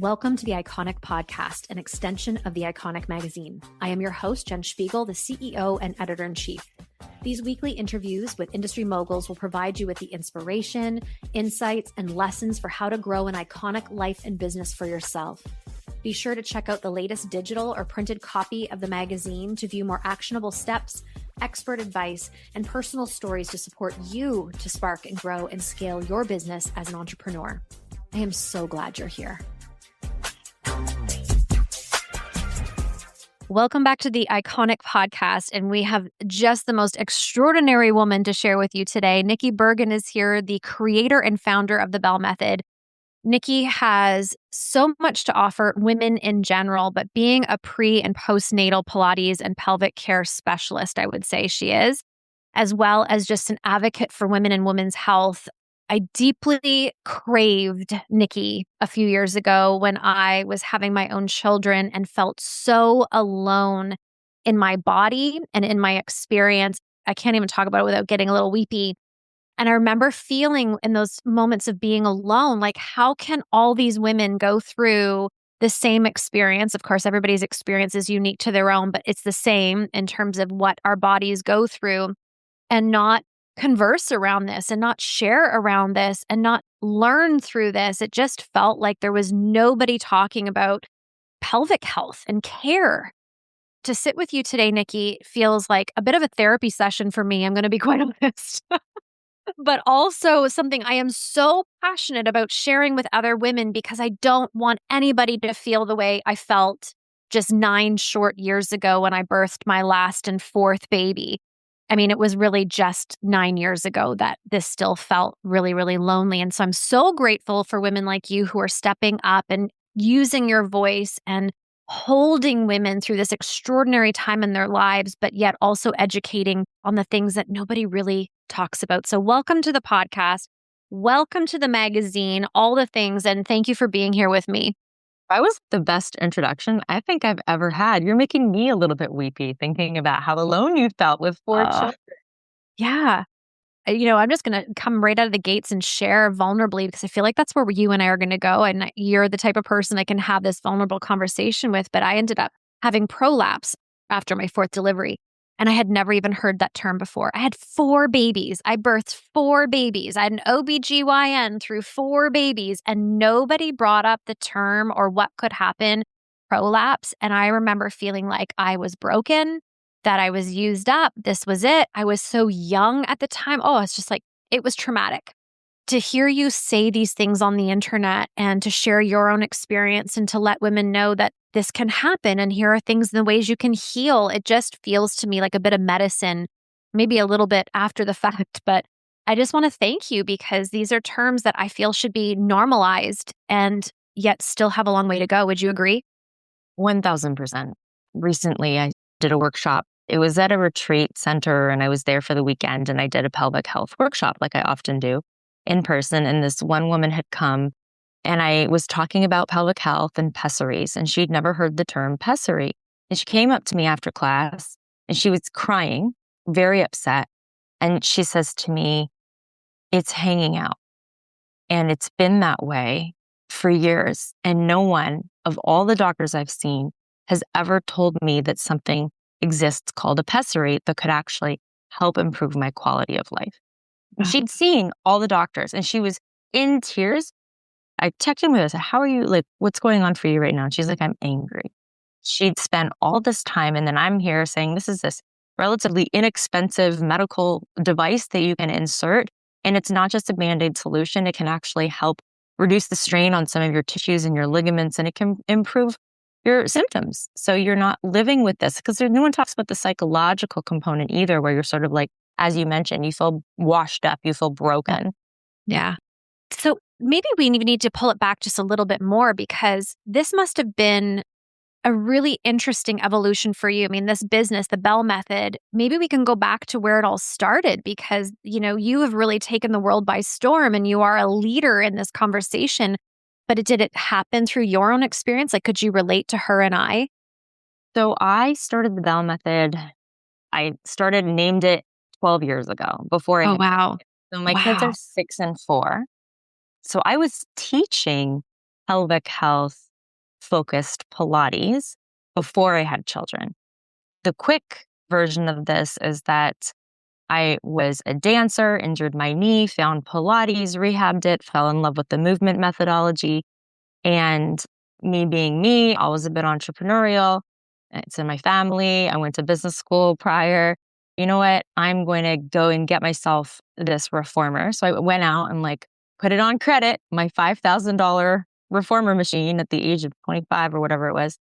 Welcome to the Iconic Podcast, an extension of the Iconic magazine. I am your host, Jen Spiegel, the CEO and editor-in-chief. These weekly interviews with industry moguls will provide you with the inspiration, insights, and lessons for how to grow an iconic life and business for yourself. Be sure to check out the latest digital or printed copy of the magazine to view more actionable steps, expert advice, and personal stories to support you to spark and grow and scale your business as an entrepreneur. I am so glad you're here. Welcome back to the Iconic Podcast, and we have just the most extraordinary woman to share with you today. Nikki Bergen is here, the creator and founder of the Belle Method. Nikki has so much to offer women in general, but being a pre- and postnatal Pilates and pelvic care specialist, I would say she is, as well as just an advocate for women and women's health. I deeply craved Nikki a few years ago when I was having my own children and felt so alone in my body and in my experience. I can't even talk about it without getting a little weepy. And I remember feeling in those moments of being alone, like, how can all these women go through the same experience? Of course, everybody's experience is unique to their own, but it's the same in terms of what our bodies go through, and not converse around this and not share around this and not learn through this. It just felt like there was nobody talking about pelvic health and care. To sit with you today, Nikki, feels like a bit of a therapy session for me. I'm going to be quite honest. But also something I am so passionate about sharing with other women, because I don't want anybody to feel the way I felt just 9 short years ago when I birthed my last and 4th baby. I mean, it was really just 9 years ago that this still felt really, really lonely. And so I'm so grateful for women like you who are stepping up and using your voice and holding women through this extraordinary time in their lives, but yet also educating on the things that nobody really talks about. So welcome to the podcast. Welcome to the magazine, all the things. And thank you for being here with me. That was the best introduction I think I've ever had. You're making me a little bit weepy thinking about how alone you felt with 4 children. Yeah. I'm just going to come right out of the gates and share vulnerably, because I feel like that's where you and I are going to go. And you're the type of person I can have this vulnerable conversation with. But I ended up having prolapse after my 4th delivery. And I had never even heard that term before. I had 4 babies. I birthed 4 babies. I had an OBGYN through 4 babies, and nobody brought up the term or what could happen, prolapse. And I remember feeling like I was broken, that I was used up. This was it. I was so young at the time. Oh, it's just like, it was traumatic. To hear you say these things on the internet and to share your own experience and to let women know that this can happen and here are things and the ways you can heal, it just feels to me like a bit of medicine, maybe a little bit after the fact. But I just want to thank you, because these are terms that I feel should be normalized and yet still have a long way to go. Would you agree? 1000%. Recently, I did a workshop. It was at a retreat center, and I was there for the weekend, and I did a pelvic health workshop like I often do in person. And this one woman had come, and I was talking about pelvic health and pessaries, and she'd never heard the term pessary. And she came up to me after class, and she was crying, very upset. And she says to me, "It's hanging out. And it's been that way for years. And no one of all the doctors I've seen has ever told me that something exists called a pessary that could actually help improve my quality of life." She'd seen all the doctors and she was in tears. I texted her, I said, "How are you? Like, what's going on for you right now?" And she's like, "I'm angry." She'd spent all this time, and then I'm here saying, this is this relatively inexpensive medical device that you can insert. And it's not just a Band-Aid solution. It can actually help reduce the strain on some of your tissues and your ligaments, and it can improve your symptoms. So you're not living with this, because no one talks about the psychological component either, where you're sort of like, as you mentioned, you feel washed up, you feel broken. Yeah. So maybe we need to pull it back just a little bit more, because this must have been a really interesting evolution for you. I mean, this business, the Belle Method, maybe we can go back to where it all started, because, you have really taken the world by storm and you are a leader in this conversation. But did it happen through your own experience? Like, could you relate to her and I? So I started the Belle Method. I named it 12 years ago before I Oh, had wow. kids. So my kids are 6 and 4. So I was teaching pelvic health focused Pilates before I had children. The quick version of this is that I was a dancer, injured my knee, found Pilates, rehabbed it, fell in love with the movement methodology. And me being me, I was a bit entrepreneurial. It's in my family. I went to business school prior. You know what? I'm going to go and get myself this reformer. So I went out and like put it on credit, my $5,000 reformer machine at the age of 25 or whatever it was.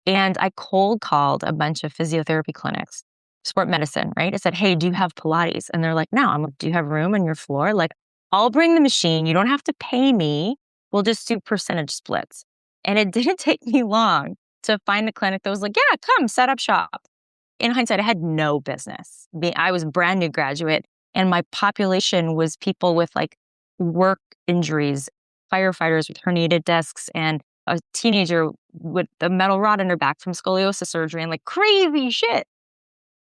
And I cold called a bunch of physiotherapy clinics, sport medicine, right? I said, hey, do you have Pilates? And they're like, no. I'm like, do you have room on your floor? Like, I'll bring the machine. You don't have to pay me. We'll just do percentage splits. And it didn't take me long to find a clinic that was like, yeah, come set up shop. In hindsight, I had no business. I was a brand new graduate and my population was people with like work injuries, firefighters with herniated discs and a teenager with a metal rod in her back from scoliosis surgery and like crazy shit.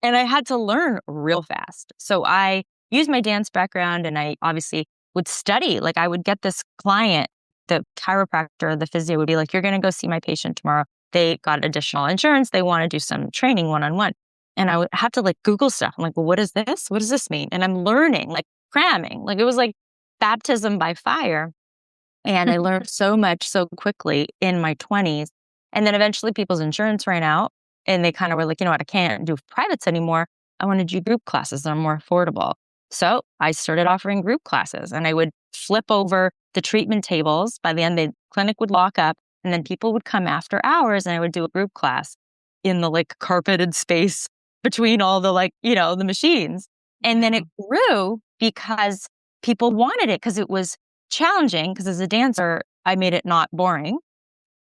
And I had to learn real fast. So I used my dance background and I obviously would study. Like I would get this client, the chiropractor, the physio would be like, you're going to go see my patient tomorrow. They got additional insurance. They want to do some training one-on-one. And I would have to like Google stuff. I'm like, well, what is this? What does this mean? And I'm learning, like cramming. Like it was like baptism by fire. And I learned so much so quickly in my 20s. And then eventually people's insurance ran out and they kind of were like, you know what, I can't do privates anymore. I want to do group classes that are more affordable. So I started offering group classes and I would flip over the treatment tables. By the end, the clinic would lock up and then people would come after hours and I would do a group class in the like carpeted space between all the like, you know, the machines. And then it grew because people wanted it because it was challenging because as a dancer, I made it not boring.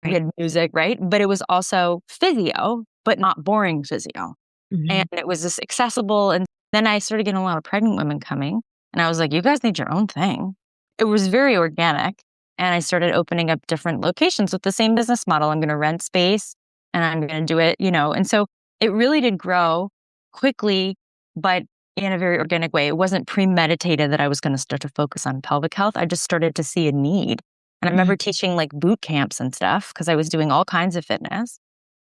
We had music, right? But it was also physio, but not boring physio. And it was just accessible. And then I started getting a lot of pregnant women coming. And I was like, you guys need your own thing. It was very organic. And I started opening up different locations with the same business model. I'm going to rent space and I'm going to do it, you know. And so it really did grow quickly, but in a very organic way. It wasn't premeditated that I was going to start to focus on pelvic health. I just started to see a need. And I remember teaching like boot camps and stuff because I was doing all kinds of fitness.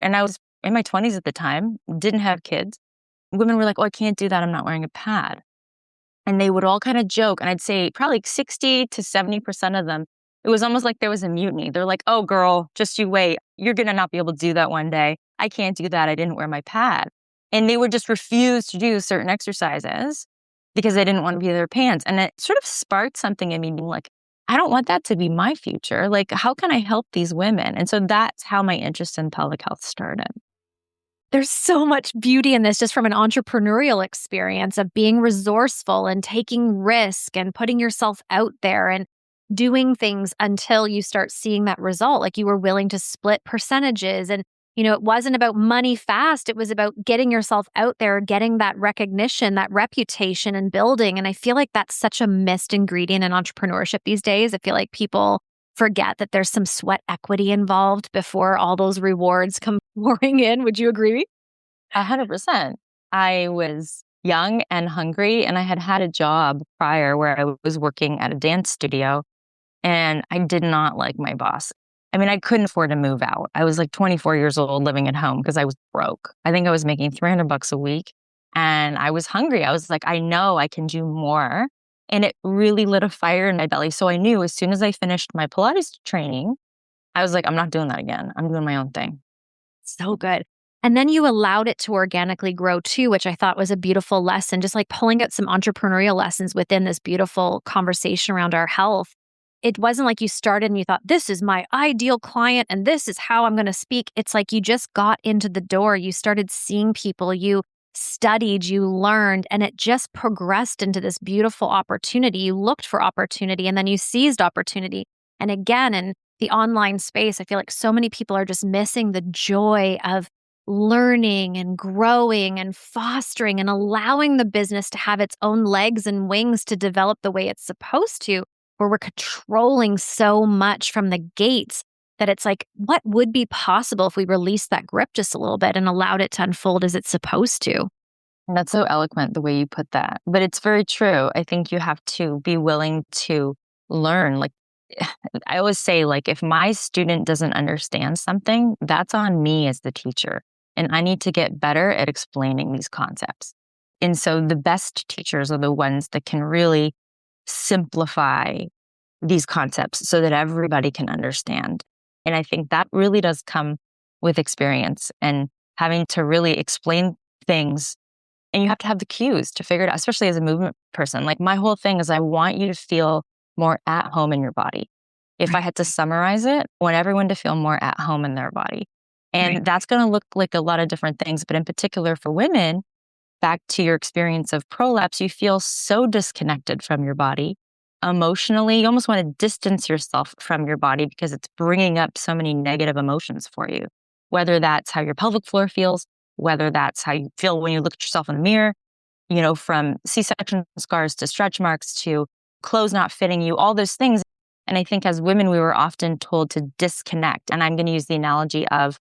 And I was in my 20s at the time, didn't have kids. Women were like, oh, I can't do that. I'm not wearing a pad. And they would all kind of joke. And I'd say probably like 60 to 70% of them, it was almost like there was a mutiny. They're like, oh, girl, just you wait. You're going to not be able to do that one day. I can't do that. I didn't wear my pad. And they would just refuse to do certain exercises because they didn't want to be in their pants. And it sort of sparked something in me being like, I don't want that to be my future. Like, how can I help these women? And so that's how my interest in pelvic health started. There's so much beauty in this just from an entrepreneurial experience of being resourceful and taking risk and putting yourself out there and doing things until you start seeing that result. Like you were willing to split percentages. And, you know, it wasn't about money fast. It was about getting yourself out there, getting that recognition, that reputation and building. And I feel like that's such a missed ingredient in entrepreneurship these days. I feel like people forget that there's some sweat equity involved before all those rewards come pouring in. Would you agree? 100%. I was young and hungry, and I had had a job prior where I was working at a dance studio, and I did not like my boss. I mean, I couldn't afford to move out. I was like 24 years old living at home because I was broke. I think I was making $300 a week, and I was hungry. I was like, I know I can do more. And it really lit a fire in my belly. So I knew as soon as I finished my Pilates training, I was like, I'm not doing that again. I'm doing my own thing. So good. And then you allowed it to organically grow too, which I thought was a beautiful lesson, just like pulling out some entrepreneurial lessons within this beautiful conversation around our health. It wasn't like you started and you thought, this is my ideal client and this is how I'm going to speak. It's like you just got into the door. You started seeing people, you studied, you learned, and it just progressed into this beautiful opportunity. You looked for opportunity and then you seized opportunity. And again, in the online space, I feel like so many people are just missing the joy of learning and growing and fostering and allowing the business to have its own legs and wings to develop the way it's supposed to, where we're controlling so much from the gates that it's like, what would be possible if we released that grip just a little bit and allowed it to unfold as it's supposed to? And that's so eloquent the way you put that. But it's very true. I think you have to be willing to learn. Like I always say, like, if my student doesn't understand something, that's on me as the teacher. And I need to get better at explaining these concepts. And so the best teachers are the ones that can really simplify these concepts so that everybody can understand. And I think that really does come with experience and having to really explain things. And you have to have the cues to figure it out, especially as a movement person. Like, my whole thing is I want you to feel more at home in your body. If I Right. had to summarize it, I want everyone to feel more at home in their body. Right. And that's going to look like a lot of different things. But in particular for women, back to your experience of prolapse, you feel so disconnected from your body. Emotionally, you almost want to distance yourself from your body because it's bringing up so many negative emotions for you, whether that's how your pelvic floor feels, whether that's how you feel when you look at yourself in the mirror, from C-section scars to stretch marks to clothes not fitting you, all those things. And I think as women, we were often told to disconnect. And I'm going to use the analogy of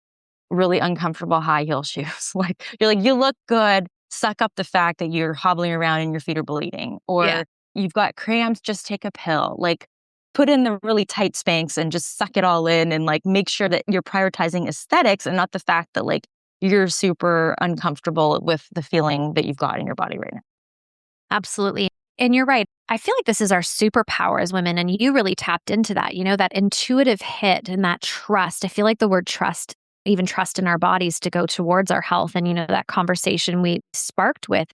really uncomfortable high heel shoes. Like, you're like, you look good, suck up the fact that you're hobbling around and your feet are bleeding, Yeah. or you've got cramps, just take a pill. Like, put in the really tight Spanx and just suck it all in and like make sure that you're prioritizing aesthetics and not the fact that like you're super uncomfortable with the feeling that you've got in your body right now. Absolutely. And you're right. I feel like this is our superpower as women. And you really tapped into that, that intuitive hit and that trust. I feel like the word trust, even trust in our bodies to go towards our health. And, that conversation we sparked with,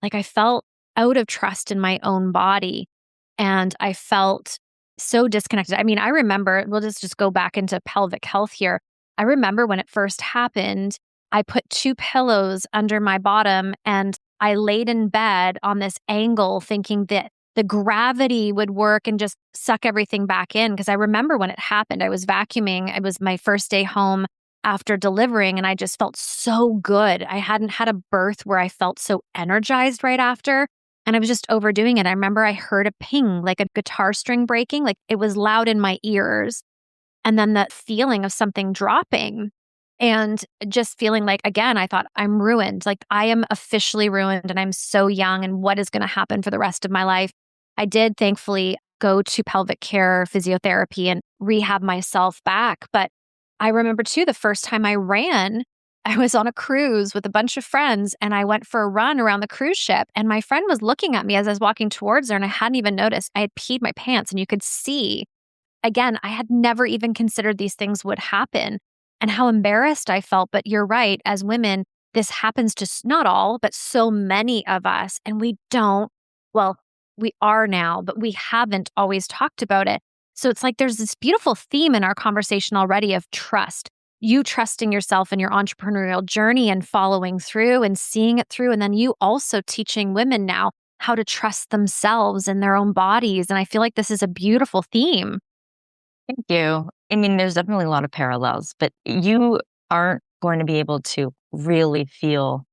like, I felt out of trust in my own body. And I felt so disconnected. I mean, I remember, we'll just go back into pelvic health here. I remember when it first happened, I put two pillows under my bottom and I laid in bed on this angle thinking that the gravity would work and just suck everything back in. Because I remember when it happened, I was vacuuming. It was my first day home after delivering, and I just felt so good. I hadn't had a birth where I felt so energized right after, and I was just overdoing it. I remember I heard a ping, like a guitar string breaking, like it was loud in my ears. And then that feeling of something dropping and just feeling like, again, I thought I'm ruined. Like, I am officially ruined and I'm so young. And what is going to happen for the rest of my life? I did thankfully go to pelvic care physiotherapy and rehab myself back. But I remember too, the first time I ran, I was on a cruise with a bunch of friends and I went for a run around the cruise ship. And my friend was looking at me as I was walking towards her and I hadn't even noticed. I had peed my pants and you could see. Again, I had never even considered these things would happen and how embarrassed I felt. But you're right, as women, this happens to not all, but so many of us. And we don't, well, we are now, but we haven't always talked about it. So it's like there's this beautiful theme in our conversation already of trust. You trusting yourself in your entrepreneurial journey and following through and seeing it through. And then you also teaching women now how to trust themselves and their own bodies. And I feel like this is a beautiful theme. Thank you. I mean, there's definitely a lot of parallels, but you aren't going to be able to really feel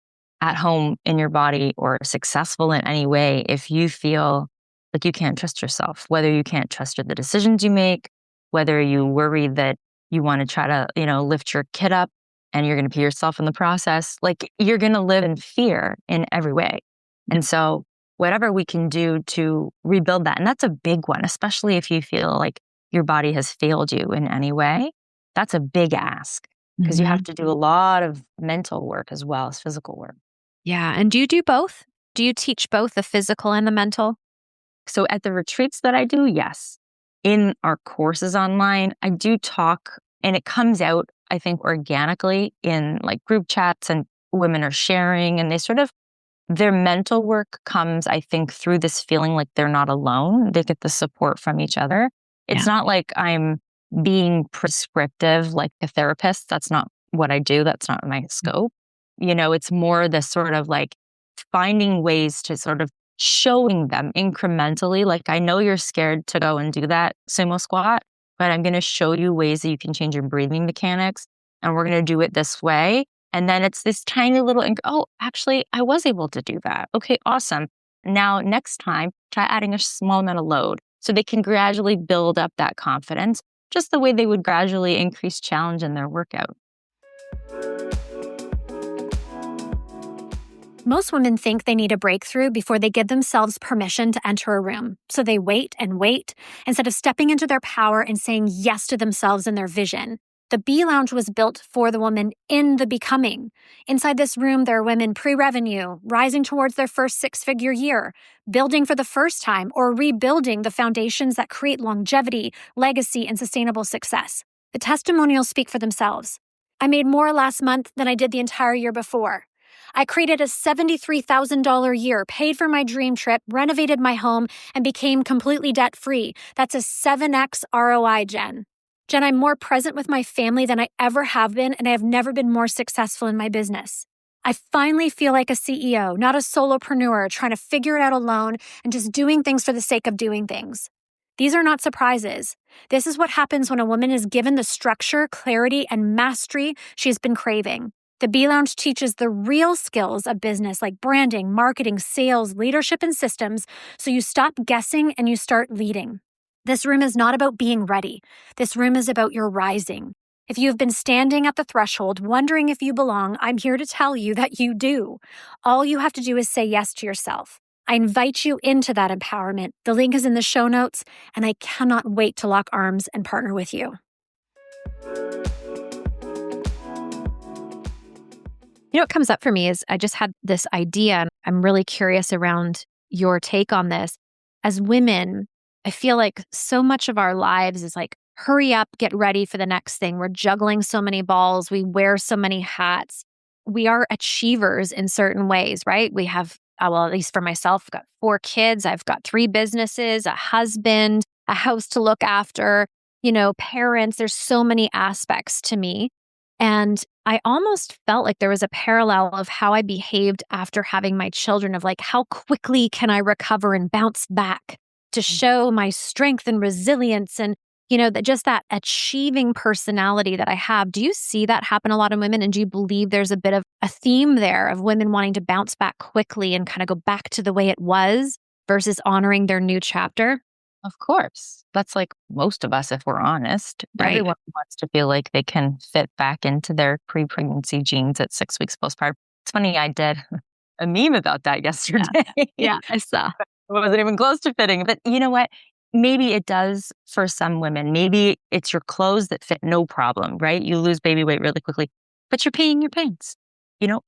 at home in your body or successful in any way if you feel like you can't trust yourself, whether you can't trust the decisions you make, whether you worry that you want to try to, lift your kid up and you're going to pee yourself in the process. Like, you're going to live in fear in every way. And so whatever we can do to rebuild that, and that's a big one, especially if you feel like your body has failed you in any way, that's a big ask because you have to do a lot of mental work as well as physical work. Yeah. And do you do both? Do you teach both the physical and the mental? So at the retreats that I do, yes. In our courses online, I do talk, and it comes out, I think, organically in like group chats, and women are sharing, and their mental work comes, I think, through this feeling like they're not alone. They get the support from each other. It's Yeah. not like I'm being prescriptive like a therapist. That's not what I do. That's not my scope. It's more the sort of like finding ways to sort of showing them incrementally. Like, I know you're scared to go and do that sumo squat, but I'm going to show you ways that you can change your breathing mechanics. And we're going to do it this way. And then it's this tiny little, oh, actually, I was able to do that. Okay, awesome. Now, next time, try adding a small amount of load so they can gradually build up that confidence, just the way they would gradually increase challenge in their workout. Most women think they need a breakthrough before they give themselves permission to enter a room. So they wait and wait instead of stepping into their power and saying yes to themselves and their vision. The B Lounge was built for the woman in the becoming. Inside this room, there are women pre-revenue, rising towards their first six-figure year, building for the first time, or rebuilding the foundations that create longevity, legacy, and sustainable success. The testimonials speak for themselves. I made more last month than I did the entire year before. I created a $73,000 year, paid for my dream trip, renovated my home, and became completely debt-free. That's a 7x ROI, Jen. Jen, I'm more present with my family than I ever have been, and I have never been more successful in my business. I finally feel like a CEO, not a solopreneur trying to figure it out alone and just doing things for the sake of doing things. These are not surprises. This is what happens when a woman is given the structure, clarity, and mastery she's been craving. The B Lounge teaches the real skills of business like branding, marketing, sales, leadership, and systems, so you stop guessing and you start leading. This room is not about being ready. This room is about your rising. If you have been standing at the threshold, wondering if you belong, I'm here to tell you that you do. All you have to do is say yes to yourself. I invite you into that empowerment. The link is in the show notes, and I cannot wait to lock arms and partner with you. You know, what comes up for me is I just had this idea, and I'm really curious around your take on this. As women, I feel like so much of our lives is like, hurry up, get ready for the next thing. We're juggling so many balls. We wear so many hats. We are achievers in certain ways, right? We have, well, at least for myself, I've got 4 kids. I've got 3 businesses, a husband, a house to look after, parents. There's so many aspects to me. And I almost felt like there was a parallel of how I behaved after having my children, of like, how quickly can I recover and bounce back to show my strength and resilience and, that achieving personality that I have. Do you see that happen a lot in women? And do you believe there's a bit of a theme there of women wanting to bounce back quickly and kind of go back to the way it was versus honoring their new chapter? Of course. That's like most of us, if we're honest. Right. Everyone wants to feel like they can fit back into their pre-pregnancy genes at 6 weeks postpartum. It's funny, I did a meme about that yesterday. Yeah, I saw. It wasn't even close to fitting. But you know what? Maybe it does for some women. Maybe it's your clothes that fit no problem, right? You lose baby weight really quickly, but you're peeing your pants,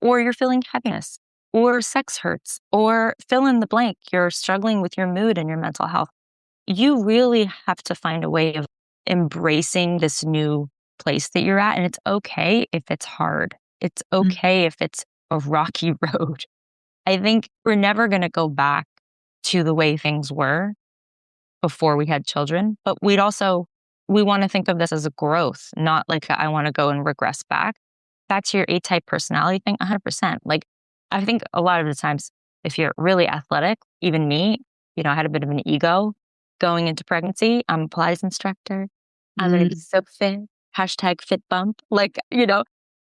or you're feeling heaviness, or sex hurts, or fill in the blank. You're struggling with your mood and your mental health. You really have to find a way of embracing this new place that you're at. And it's okay if it's hard. It's okay if it's a rocky road. I think we're never going to go back to the way things were before we had children, but we want to think of this as a growth, not like I want to go and regress back. Back to your A-type personality thing, 100%. Like, I think a lot of the times, if you're really athletic, even me, I had a bit of an ego going into pregnancy. I'm a Pilates instructor. I'm going to be so fit. #fit bump.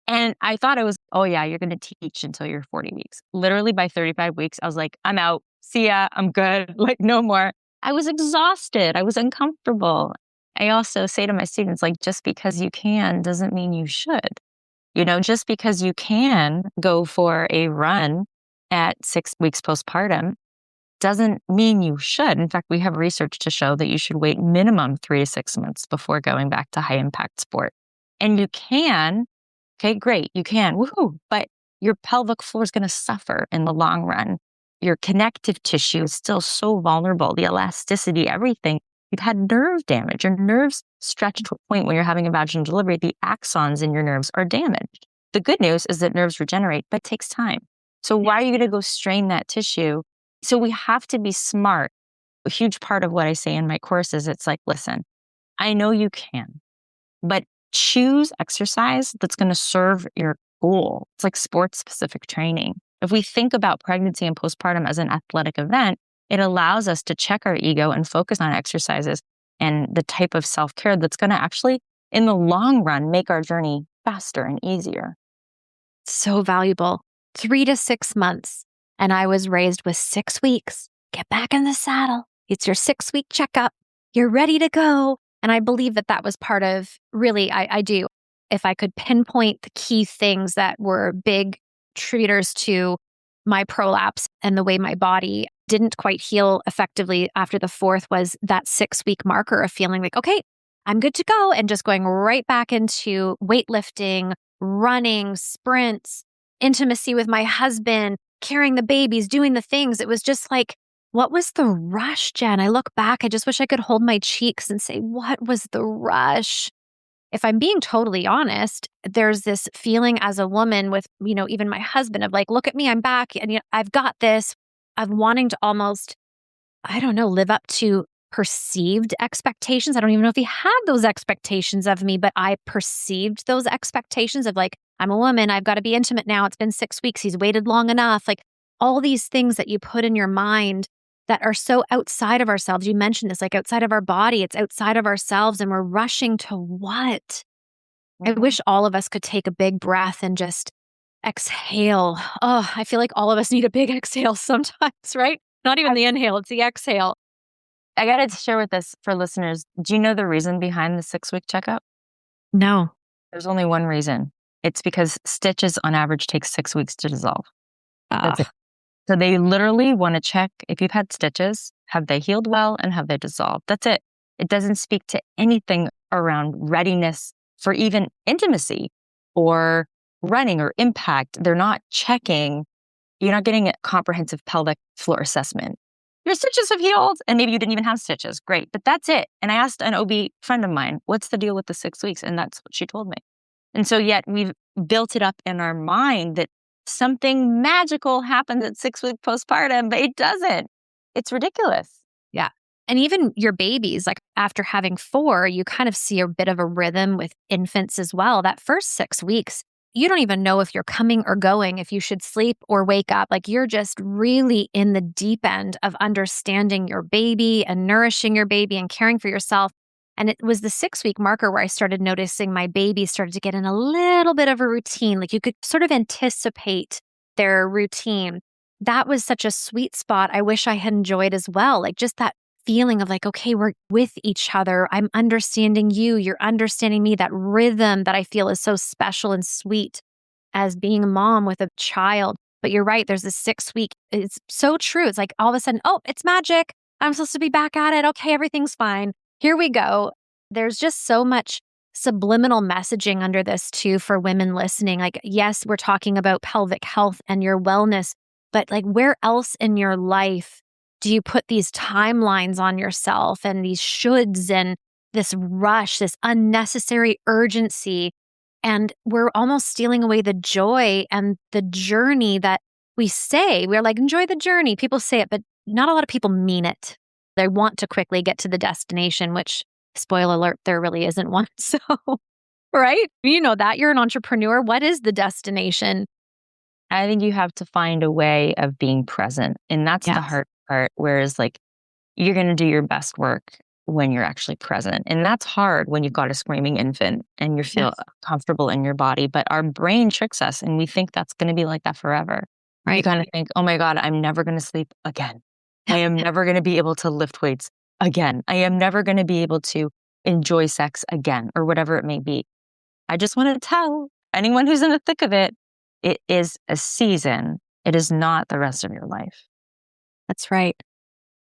And I thought it was, oh yeah, you're going to teach until you're 40 weeks. Literally by 35 weeks, I was like, I'm out. See ya. I'm good. Like, no more. I was exhausted. I was uncomfortable. I also say to my students, like, just because you can doesn't mean you should. Just because you can go for a run at 6 weeks postpartum doesn't mean you should. In fact, we have research to show that you should wait minimum 3 to 6 months before going back to high impact sport. And you can, okay, great, you can, woohoo, but your pelvic floor is going to suffer in the long run. Your connective tissue is still so vulnerable, the elasticity, everything. You've had nerve damage. Your nerves stretch to a point when you're having a vaginal delivery, the axons in your nerves are damaged. The good news is that nerves regenerate, but it takes time. So why are you going to go strain that tissue? So we have to be smart. A huge part of what I say in my course is it's like, listen, I know you can, but choose exercise that's going to serve your goal. It's like sports-specific training. If we think about pregnancy and postpartum as an athletic event, it allows us to check our ego and focus on exercises and the type of self-care that's going to actually, in the long run, make our journey faster and easier. So valuable. 3 to 6 months. And I was raised with 6 weeks. Get back in the saddle. It's your 6-week checkup. You're ready to go. And I believe that was part of, really, I do. If I could pinpoint the key things that were big contributors to my prolapse and the way my body didn't quite heal effectively after the fourth was that 6-week marker of feeling like, okay, I'm good to go. And just going right back into weightlifting, running, sprints, intimacy with my husband, carrying the babies, doing the things. It was just like, what was the rush, Jen? I look back, I just wish I could hold my cheeks and say, what was the rush? If I'm being totally honest, there's this feeling as a woman with, even my husband of like, look at me, I'm back and I've got this, of wanting to almost, I don't know, live up to perceived expectations. I don't even know if he had those expectations of me, but I perceived those expectations of like, I'm a woman, I've got to be intimate now. It's been 6 weeks. He's waited long enough. Like all these things that you put in your mind that are so outside of ourselves. You mentioned this, like outside of our body, it's outside of ourselves, and we're rushing to what? I Mhm. wish all of us could take a big breath and just exhale. Oh, I feel like all of us need a big exhale sometimes, right? Not even I, the inhale, it's the exhale. I got to share with this for listeners. Do you know the reason behind the 6-week checkup? No. There's only one reason. It's because stitches on average take 6 weeks to dissolve. That's it. Ah, So they literally want to check if you've had stitches, have they healed well and have they dissolved? That's it. It doesn't speak to anything around readiness for even intimacy or running or impact. They're not checking. You're not getting a comprehensive pelvic floor assessment. Your stitches have healed and maybe you didn't even have stitches. Great. But that's it. And I asked an OB friend of mine, what's the deal with the 6 weeks? And that's what she told me. And so yet we've built it up in our mind that something magical happens at 6 week postpartum, but it doesn't. It's ridiculous. yeah. And even your babies, like after having four, you kind of see a bit of a rhythm with infants as well. That first 6 weeks, you don't even know if you're coming or going, if you should sleep or wake up. Like you're just really in the deep end of understanding your baby and nourishing your baby and caring for yourself. And it was the 6-week marker where I started noticing my baby started to get in a little bit of a routine. Like you could sort of anticipate their routine. That was such a sweet spot I wish I had enjoyed as well. Like just that feeling of like, okay, we're with each other. I'm understanding you. You're understanding me. That rhythm that I feel is so special and sweet as being a mom with a child. But you're right. There's this 6 week. It's so true. It's like all of a sudden, oh, it's magic. I'm supposed to be back at it. Okay, everything's fine. Here we go. There's just so much subliminal messaging under this too for women listening. Like, yes, we're talking about pelvic health and your wellness, but like where else in your life do you put these timelines on yourself and these shoulds and this rush, this unnecessary urgency? And we're almost stealing away the joy and the journey that we say. We're like, enjoy the journey. People say it, but not a lot of people mean it. They want to quickly get to the destination, which, spoiler alert, there really isn't one. So, right? You know that you're an entrepreneur. What is the destination? I think you have to find a way of being present. And that's the Yes. hard part. Whereas, like, you're going to do your best work when you're actually present. And that's hard when you've got a screaming infant and you feel Yes. comfortable in your body. But our brain tricks us and we think that's going to be like that forever. You Right. kind of think, oh my God, I'm never going to sleep again. I am never going to be able to lift weights again. I am never going to be able to enjoy sex again, or whatever it may be. I just want to tell anyone who's in the thick of it, it is a season. It is not the rest of your life. That's right.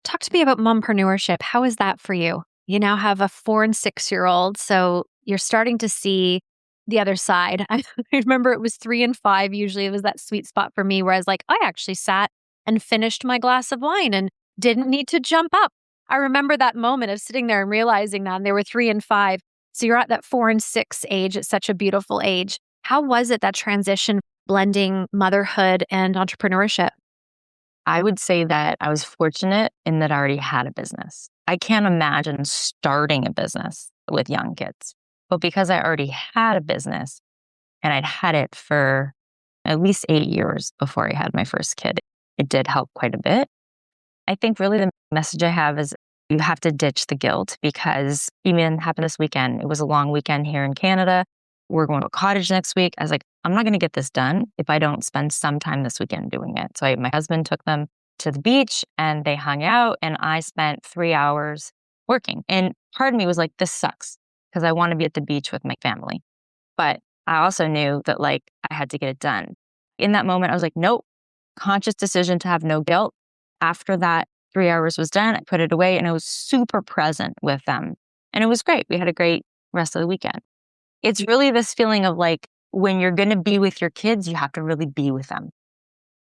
Talk to me about mompreneurship. How is that for you? You now have a 4 and 6-year-old, so you're starting to see the other side. I remember it was 3 and 5. Usually it was that sweet spot for me where I was like, I actually sat and finished my glass of wine and didn't need to jump up. I remember that moment of sitting there and realizing that, and they were 3 and 5. So you're at that 4 and 6 age. It's such a beautiful age. How was it, that transition, blending motherhood and entrepreneurship? I would say that I was fortunate in that I already had a business. I can't imagine starting a business with young kids. But because I already had a business and I'd had it for at least 8 years before I had my first kid, it did help quite a bit. I think really the message I have is you have to ditch the guilt, because even happened this weekend. It was a long weekend here in Canada. We're going to a cottage next week. I was like, I'm not going to get this done if I don't spend some time this weekend doing it. So my husband took them to the beach and they hung out, and I spent 3 hours working. And part of me was like, this sucks because I want to be at the beach with my family. But I also knew that like I had to get it done. In that moment, I was like, nope, conscious decision to have no guilt. After that 3 hours was done, I put it away and I was super present with them. And it was great. We had a great rest of the weekend. It's really this feeling of like, when you're going to be with your kids, you have to really be with them.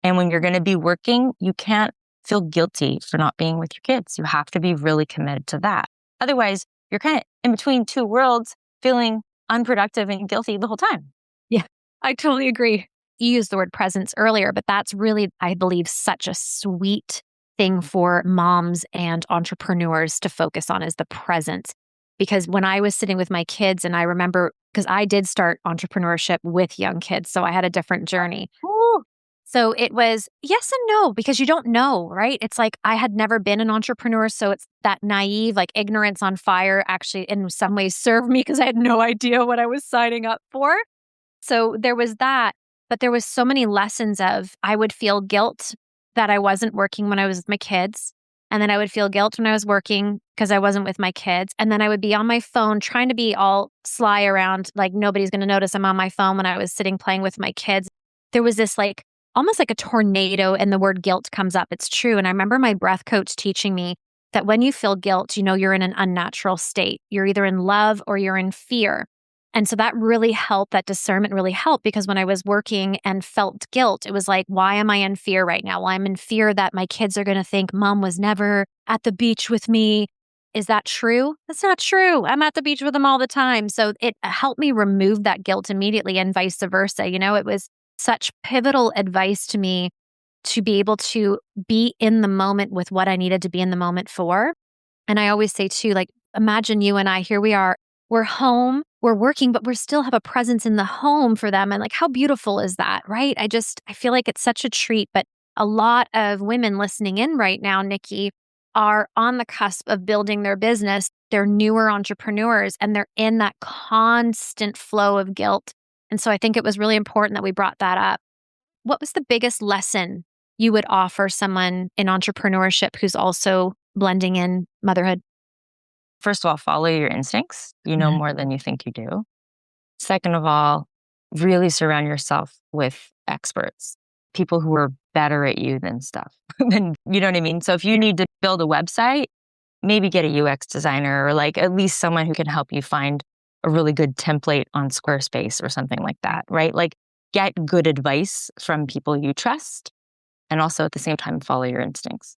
And when you're going to be working, you can't feel guilty for not being with your kids. You have to be really committed to that. Otherwise, you're kind of in between two worlds, feeling unproductive and guilty the whole time. Yeah, I totally agree. You used the word presence earlier, but that's really, I believe, such a sweet thing for moms and entrepreneurs to focus on is the presence. Because when I was sitting with my kids, and I remember, because I did start entrepreneurship with young kids, so I had a different journey. Ooh. So it was yes and no, because you don't know, right? It's like I had never been an entrepreneur. So it's that naive, like ignorance on fire actually in some ways served me because I had no idea what I was signing up for. So there was that, but there was so many lessons of I would feel guilt that I wasn't working when I was with my kids. And then I would feel guilt when I was working because I wasn't with my kids. And then I would be on my phone trying to be all sly around, like nobody's going to notice I'm on my phone when I was sitting playing with my kids. There was this like almost like a tornado, and the word guilt comes up. It's true. And I remember my breath coach teaching me that when you feel guilt, you know you're in an unnatural state. You're either in love or you're in fear. And so that really helped, that discernment really helped, because when I was working and felt guilt, it was like, why am I in fear right now? Well, I'm in fear that my kids are going to think mom was never at the beach with me. Is that true? That's not true. I'm at the beach with them all the time. So it helped me remove that guilt immediately, and vice versa. You know, it was such pivotal advice to me to be able to be in the moment with what I needed to be in the moment for. And I always say too, like, imagine you and I, here we are, we're home, we're working, but we still have a presence in the home for them. And like, how beautiful is that, right? I feel like it's such a treat. But a lot of women listening in right now, Nikki, are on the cusp of building their business. They're newer entrepreneurs and they're in that constant flow of guilt. And so I think it was really important that we brought that up. What was the biggest lesson you would offer someone in entrepreneurship who's also blending in motherhood? First of all, follow your instincts. You know more than you think you do. Second of all, really surround yourself with experts, people who are better at you than stuff. Then you know what I mean? So if you need to build a website, maybe get a UX designer, or like at least someone who can help you find a really good template on Squarespace or something like that, right? Like get good advice from people you trust, and also at the same time, follow your instincts.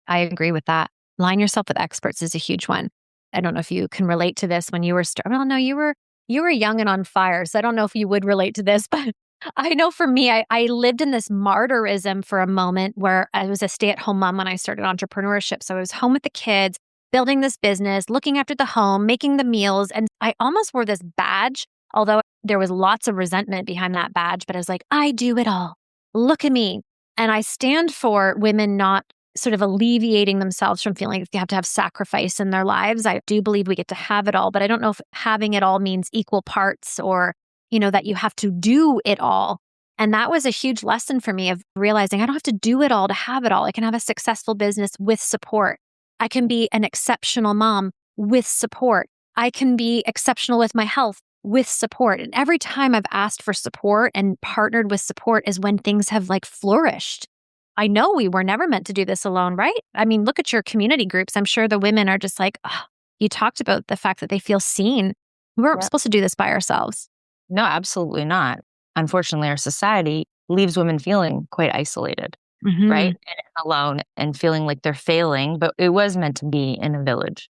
I agree with that. Line yourself with experts is a huge one. I don't know if you can relate to this when you were well, no, you were young and on fire. So I don't know if you would relate to this, but I know for me, I lived in this martyrism for a moment where I was a stay-at-home mom when I started entrepreneurship. So I was home with the kids, building this business, looking after the home, making the meals. And I almost wore this badge, although there was lots of resentment behind that badge. But I was like, I do it all. Look at me. And I stand for women not sort of alleviating themselves from feeling like they have to have sacrifice in their lives. I do believe we get to have it all, but I don't know if having it all means equal parts or, you know, that you have to do it all. And that was a huge lesson for me of realizing I don't have to do it all to have it all. I can have a successful business with support. I can be an exceptional mom with support. I can be exceptional with my health with support. And every time I've asked for support and partnered with support is when things have like flourished. I know we were never meant to do this alone, right? I mean, look at your community groups. I'm sure the women are just like, oh, you talked about the fact that they feel seen. We weren't supposed to do this by ourselves. No, absolutely not. Unfortunately, our society leaves women feeling quite isolated, right? And alone and feeling like they're failing, but it was meant to be in a village.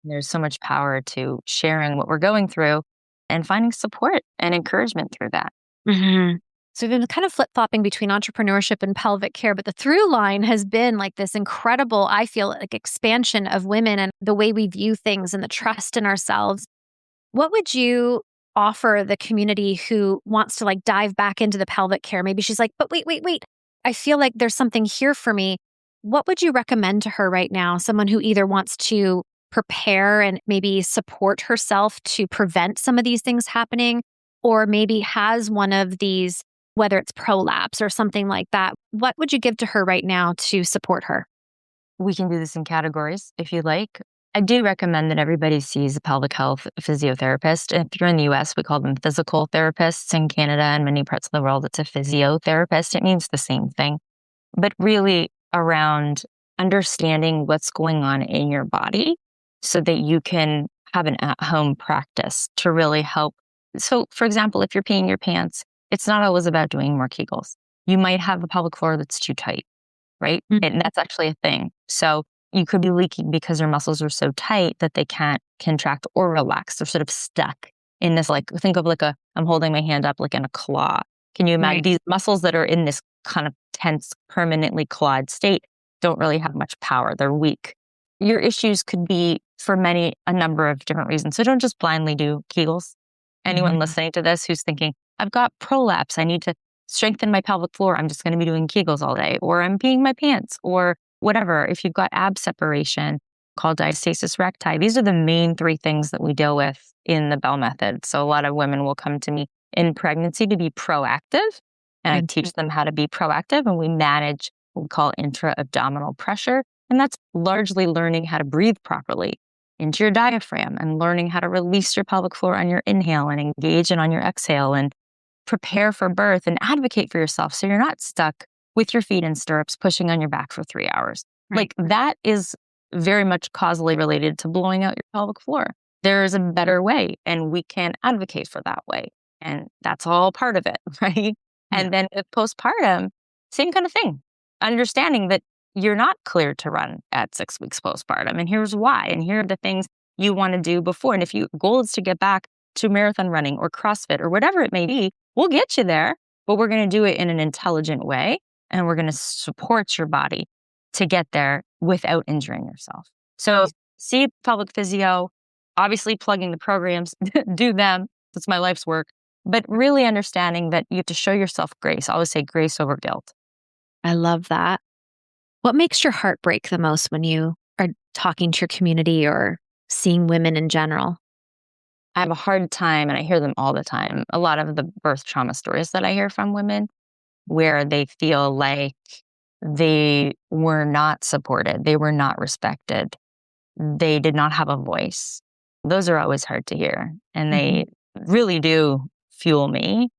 There's so much power to sharing what we're going through and finding support and encouragement through that. So we've been kind of flip-flopping between entrepreneurship and pelvic care, but the through line has been like this incredible, I feel like, expansion of women and the way we view things and the trust in ourselves. What would you offer the community who wants to like dive back into the pelvic care? Maybe she's like, but wait. I feel like there's something here for me. What would you recommend to her right now? Someone who either wants to prepare and maybe support herself to prevent some of these things happening, or maybe has one of these, whether it's prolapse or something like that. What would you give to her right now to support her? We can do this in categories if you'd like. I do recommend that everybody sees a pelvic health physiotherapist. If you're in the US, we call them physical therapists. In Canada and many parts of the world, it's a physiotherapist. It means the same thing. but really around understanding what's going on in your body so that you can have an at-home practice to really help. So, for example, if you're peeing your pants, it's not always about doing more Kegels. You might have a pelvic floor that's too tight, right? Mm. And that's actually a thing. So you could be leaking because your muscles are so tight that they can't contract or relax. They're sort of stuck in this, like, think of like I'm holding my hand up like in a claw. Can you imagine Right. these muscles that are in this kind of tense, permanently clawed state don't really have much power. They're weak. Your issues could be for a number of different reasons. So don't just blindly do Kegels. Anyone listening to this who's thinking, I've got prolapse, I need to strengthen my pelvic floor, I'm just going to be doing Kegels all day, or I'm peeing my pants, or whatever. If you've got ab separation called diastasis recti, these are the main three things that we deal with in the Belle Method. So a lot of women will come to me in pregnancy to be proactive, and I teach them how to be proactive, and we manage what we call intra-abdominal pressure. And that's largely learning how to breathe properly into your diaphragm and learning how to release your pelvic floor on your inhale and engage it on your exhale and prepare for birth and advocate for yourself so you're not stuck with your feet in stirrups pushing on your back for 3 hours. Right. Like that is very much causally related to blowing out your pelvic floor. There's a better way, and we can advocate for that way. And that's all part of it, right? Yeah. And then with postpartum, same kind of thing. Understanding that you're not cleared to run at 6 weeks postpartum. And here's why. And here are the things you want to do before. And if your goal is to get back to marathon running or CrossFit or whatever it may be, we'll get you there, but we're going to do it in an intelligent way. And we're going to support your body to get there without injuring yourself. So see pelvic physio, obviously plugging the programs, do them. That's my life's work. But really understanding that you have to show yourself grace. I always say grace over guilt. I love that. What makes your heart break the most when you are talking to your community or seeing women in general? I have a hard time, and I hear them all the time. A lot of the birth trauma stories that I hear from women where they feel like they were not supported, they were not respected, they did not have a voice. Those are always hard to hear. And they really do fuel me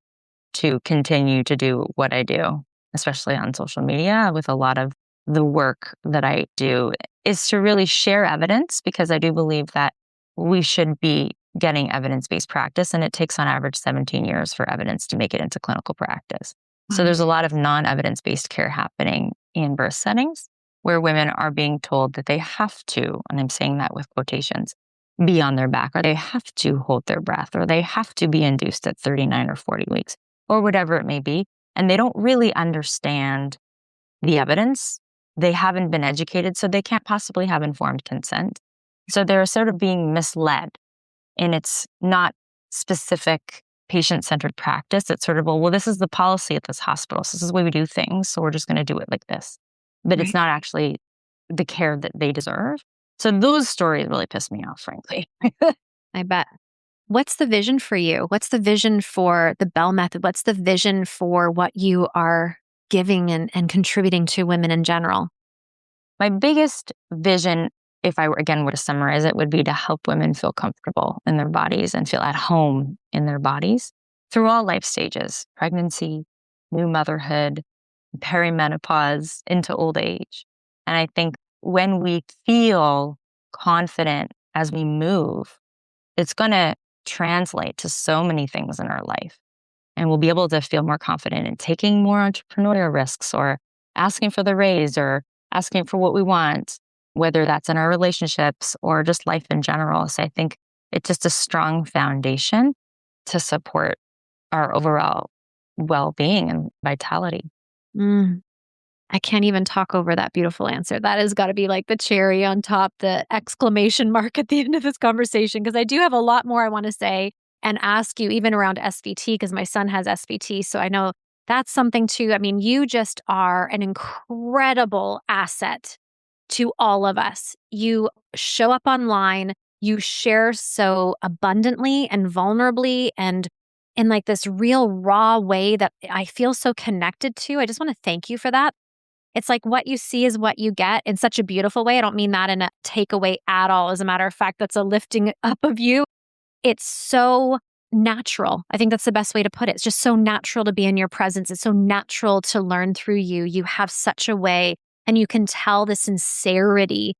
to continue to do what I do, especially on social media. With a lot of the work that I do is to really share evidence, because I do believe that we should be getting evidence-based practice, and it takes on average 17 years for evidence to make it into clinical practice. So there's a lot of non-evidence-based care happening in birth settings where women are being told that they have to, and I'm saying that with quotations, be on their back, or they have to hold their breath, or they have to be induced at 39 or 40 weeks, or whatever it may be. And they don't really understand the evidence. They haven't been educated, so they can't possibly have informed consent. So they're sort of being misled, and it's not specific patient-centered practice. It's sort of, well, this is the policy at this hospital, so this is the way we do things, so we're just going to do it like this. But it's not actually the care that they deserve. So those stories really piss me off, frankly. I bet. What's the vision for you? What's the vision for the Belle Method? What's the vision for what you are giving and contributing to women in general? My biggest vision, if I were, again, were to summarize it, would be to help women feel comfortable in their bodies and feel at home in their bodies through all life stages: pregnancy, new motherhood, perimenopause, into old age. And I think when we feel confident as we move, it's going to translate to so many things in our life. And we'll be able to feel more confident in taking more entrepreneurial risks, or asking for the raise, or asking for what we want, whether that's in our relationships or just life in general. So I think it's just a strong foundation to support our overall well-being and vitality. I can't even talk over that beautiful answer. That has got to be like the cherry on top, the exclamation mark at the end of this conversation, because I do have a lot more I want to say and ask you, even around SVT, because my son has SVT. So I know that's something too. I mean, you just are an incredible asset to all of us. You show up online, you share so abundantly and vulnerably and in like this real raw way that I feel so connected to. I just want to thank you for that. It's like what you see is what you get in such a beautiful way. I don't mean that in a takeaway at all. As a matter of fact, that's a lifting up of you. It's so natural. I think that's the best way to put it. It's just so natural to be in your presence. It's so natural to learn through you. You have such a way, and you can tell the sincerity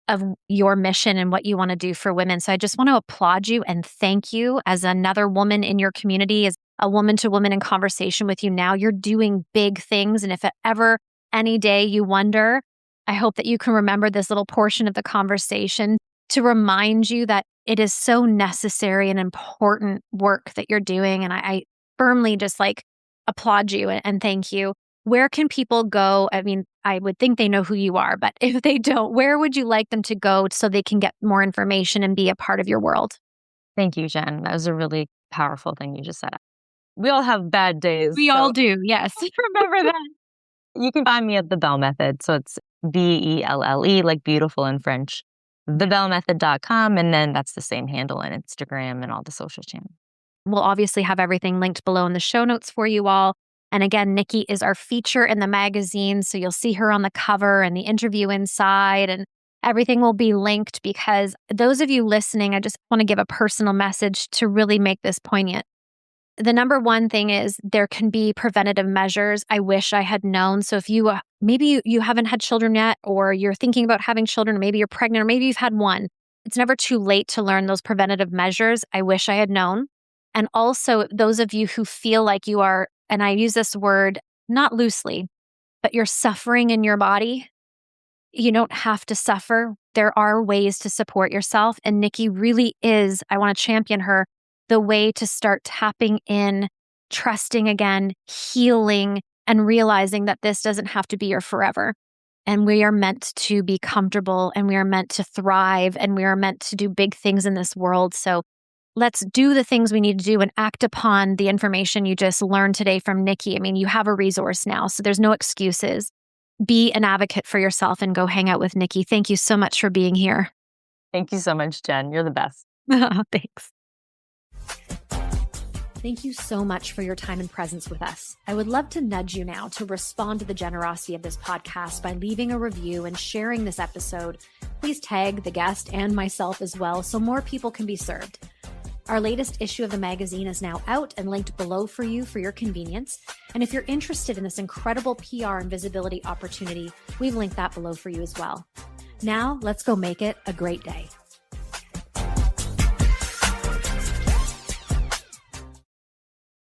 of your mission and what you want to do for women. So I just want to applaud you and thank you as another woman in your community, as a woman to woman in conversation with you now. You're doing big things. And if ever any day you wonder, I hope that you can remember this little portion of the conversation to remind you that it is so necessary and important work that you're doing. And I firmly just applaud you and thank you. Where can people go? I mean, I would think they know who you are, but if they don't, where would you like them to go so they can get more information and be a part of your world? Thank you, Jen. That was a really powerful thing you just said. We all have bad days. We all do, yes. Remember that. You can find me at the Belle Method. So it's Belle, like beautiful in French. thebellemethod.com. And then that's the same handle on Instagram and all the social channels. We'll obviously have everything linked below in the show notes for you all. And again, Nikki is our feature in the magazine. So you'll see her on the cover and the interview inside, and everything will be linked, because those of you listening, I just want to give a personal message to really make this poignant. The number one thing is there can be preventative measures. I wish I had known. So if you, maybe you haven't had children yet, or you're thinking about having children, or maybe you're pregnant, or maybe you've had one, it's never too late to learn those preventative measures. I wish I had known. And also those of you who feel like you are, and I use this word not loosely, but you're suffering in your body. You don't have to suffer. There are ways to support yourself. And Nikki really is, I want to champion her, the way to start tapping in, trusting again, healing, and realizing that this doesn't have to be your forever. And we are meant to be comfortable, and we are meant to thrive, and we are meant to do big things in this world. So let's do the things we need to do and act upon the information you just learned today from Nikki. I mean, you have a resource now, so there's no excuses. Be an advocate for yourself and go hang out with Nikki. Thank you so much for being here. Thank you so much, Jen. You're the best. Thanks. Thank you so much for your time and presence with us. I would love to nudge you now to respond to the generosity of this podcast by leaving a review and sharing this episode. Please tag the guest and myself as well, so more people can be served. Our latest issue of the magazine is now out and linked below for you for your convenience. And if you're interested in this incredible PR and visibility opportunity, we've linked that below for you as well. Now, let's go make it a great day.